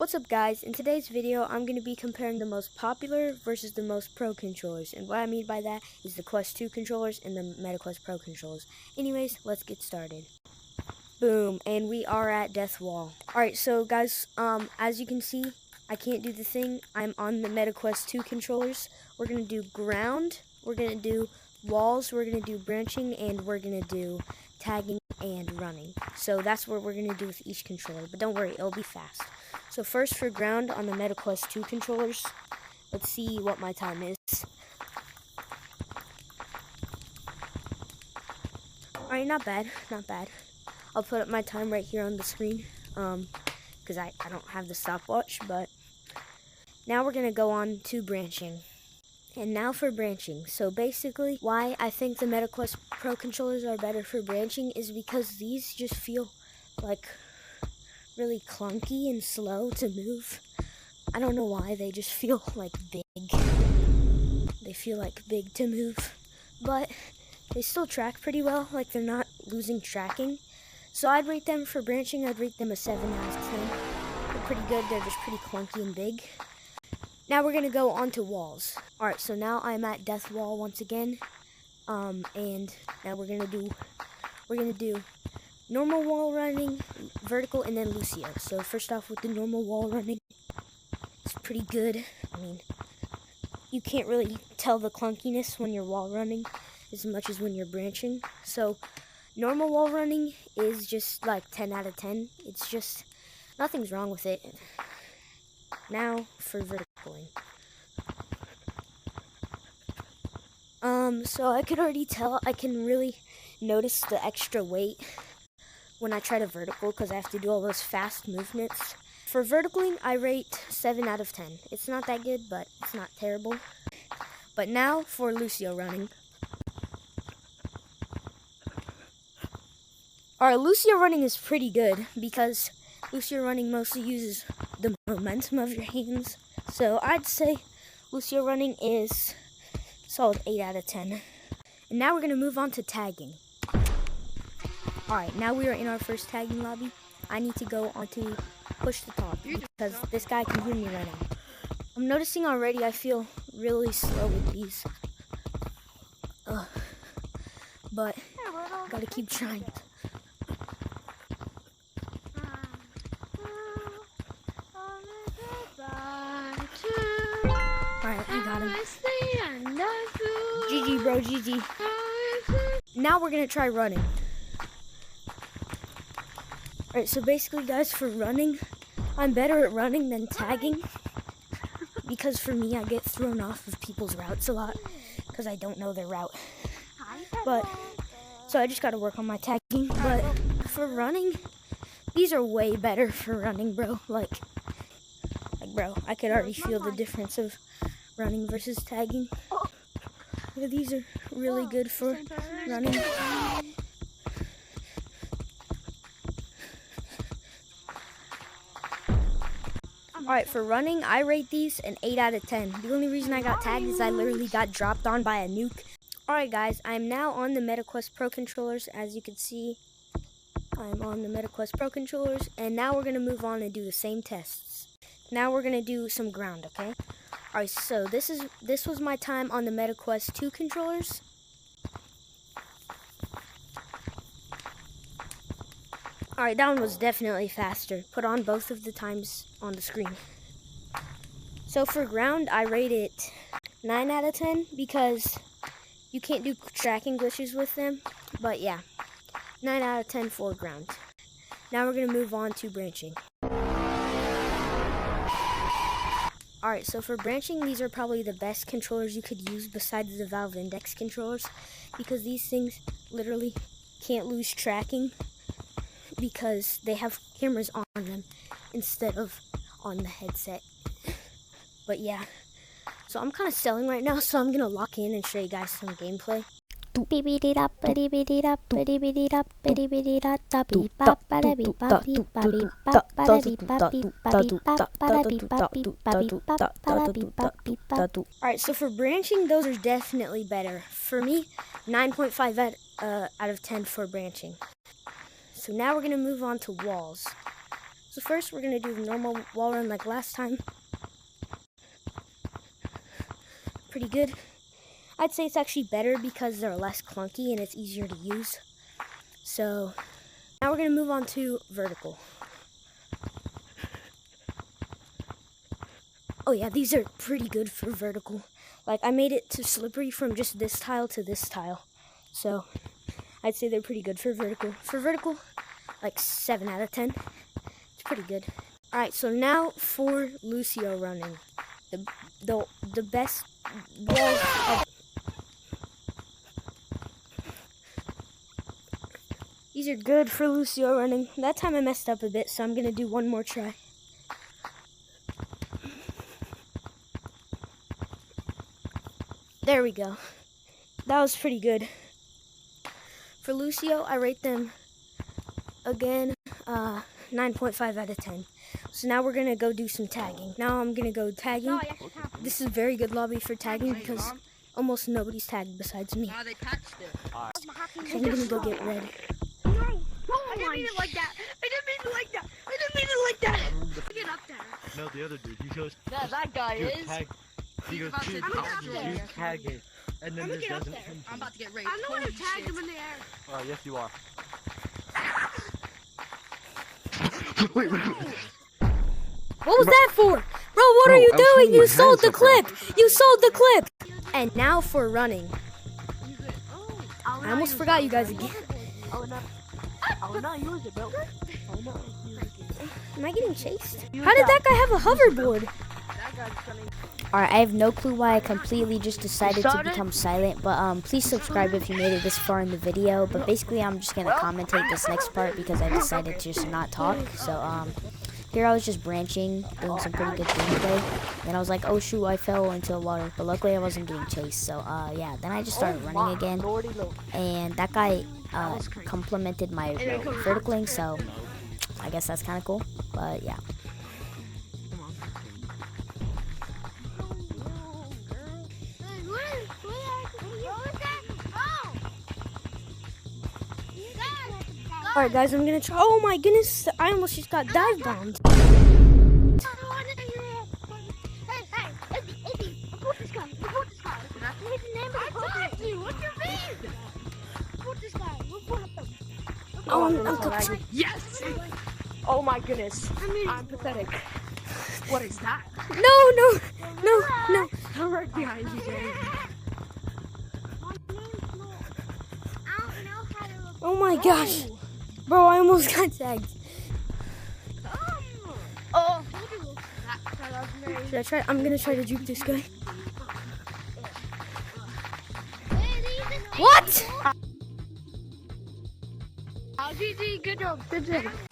What's up guys, in today's video I'm going to be comparing the most popular versus the most pro controllers, and what I mean by that is the Quest 2 controllers and the MetaQuest Pro controllers. Anyways, let's get started. Boom, and we are at Death Wall. Alright, so guys, as you can see, I can't do the thing. I'm on the MetaQuest 2 controllers. We're going to do ground, we're going to do walls, we're going to do branching, and we're going to do tagging and running. So that's what we're going to do with each controller, but don't worry, it'll be fast. So first for ground on the MetaQuest 2 controllers, let's see what my time is. Alright, not bad, not bad. I'll put up my time right here on the screen, because I don't have the stopwatch, but now we're going to go on to branching. And now for branching. So basically, why I think the MetaQuest Pro controllers are better for branching is because these just feel like really clunky and slow to move. I don't know why, they just feel like big. They feel like big to move, but they still track pretty well, like they're not losing tracking. So I'd rate them for branching, I'd rate them a 7 out of 10. They're pretty good, they're just pretty clunky and big. Now we're gonna go on to walls. Alright, so now I'm at Death Wall once again. And now we're gonna do normal wall running, vertical, and then Lucio. So first off with the normal wall running, it's pretty good. I mean, you can't really tell the clunkiness when you're wall running as much as when you're branching. So normal wall running is just like 10 out of 10. It's just, nothing's wrong with it. Now for verticaling. So I could already tell, I can really notice the extra weight when I try to vertical because I have to do all those fast movements. For verticaling, I rate 7 out of 10. It's not that good, but it's not terrible. But now for Lucio running. Alright, Lucio running is pretty good because Lucio running mostly uses the momentum of your hands. So I'd say Lucio running is solid 8 out of 10. And now we're going to move on to tagging. Alright, now we are in our first tagging lobby. I need to go on to push the top because this guy can hear me right now. I'm noticing already I feel really slow with these. But gotta keep trying. Alright, I got him. GG, bro, GG. Now we're gonna try running. Alright, so basically, guys, for running, I'm better at running than tagging. Because for me, I get thrown off of people's routes a lot. Because I don't know their route. So I just gotta work on my tagging. But for running, these are way better for running, bro. Like, bro, I could already feel the difference of running versus tagging. These are really good for running. Alright, for running, I rate these an 8 out of 10. The only reason I got tagged is I literally got dropped on by a nuke. Alright guys, I'm now on the MetaQuest Pro controllers. As you can see, I'm on the MetaQuest Pro controllers. And now we're going to move on and do the same tests. Now we're going to do some ground, okay? Alright, so this was my time on the MetaQuest 2 controllers. Alright, that one was definitely faster. Put on both of the times on the screen. So for ground, I rate it 9 out of 10 because you can't do tracking glitches with them. But yeah, 9 out of 10 for ground. Now we're going to move on to branching. Alright, so for branching, these are probably the best controllers you could use besides the Valve Index controllers. Because these things literally can't lose tracking. Because they have cameras on them instead of on the headset. But yeah, so I'm kind of selling right now, so I'm going to lock in and show you guys some gameplay. Alright, so for branching, those are definitely better. For me, 9.5 out of 10 for branching. So now we're going to move on to walls. So first we're gonna do the normal wall run like last time. Pretty good. I'd say it's actually better because they're less clunky and it's easier to use. So now we're gonna move on to vertical. Oh yeah, these are pretty good for vertical. Like I made it to slippery from just this tile to this tile. So I'd say they're pretty good for vertical. For vertical, like 7 out of 10. It's pretty good. Alright, so now for Lucio running. The best walls of... These are good for Lucio running. That time I messed up a bit, so I'm gonna do one more try. There we go. That was pretty good. For Lucio, I rate them, again, 9.5 out of 10. So now we're going to go do some tagging. Now I'm going to go tagging. This is a very good lobby for tagging because almost nobody's tagged besides me. They patched it. So I'm going to go get red. I didn't mean it like that. I didn't mean it like that. I didn't mean it like that. Get up there. No, the other dude. He goes. Yeah, that guy is. Tag. He goes. I'm Choose about to get up there. tag it, and then I'm just gonna get up doesn't. there. I'm about to get raped. I'm the one who tagged him in the air. Oh yes, you are. What was that for? Bro, what are you doing? You sold the clip. You sold the clip. And now for running. I almost forgot you guys again. Oh no, use it, bro. Am I getting chased? How did that guy have a hoverboard? Alright, I have no clue why I completely just decided to become silent, but please subscribe if you made it this far in the video. But basically I'm just gonna commentate this next part because I decided to just not talk. So here I was just branching, doing some pretty good gameplay. Then I was like, oh shoot, I fell into the water, but luckily I wasn't getting chased. So yeah, then I just started running again, and that guy complimented my verticaling, so I guess that's kind of cool. But yeah. Alright guys, I'm gonna try. Oh my goodness, I almost just got dive bombed. Oh, I'm cooked. Yes! Oh my goodness. I'm pathetic. What is that? No. I'm right behind you, Jay. Oh my gosh. Bro, I almost got tagged. Oh. Should I try? I'm gonna try to juke this guy. What? GG, good job. Good job.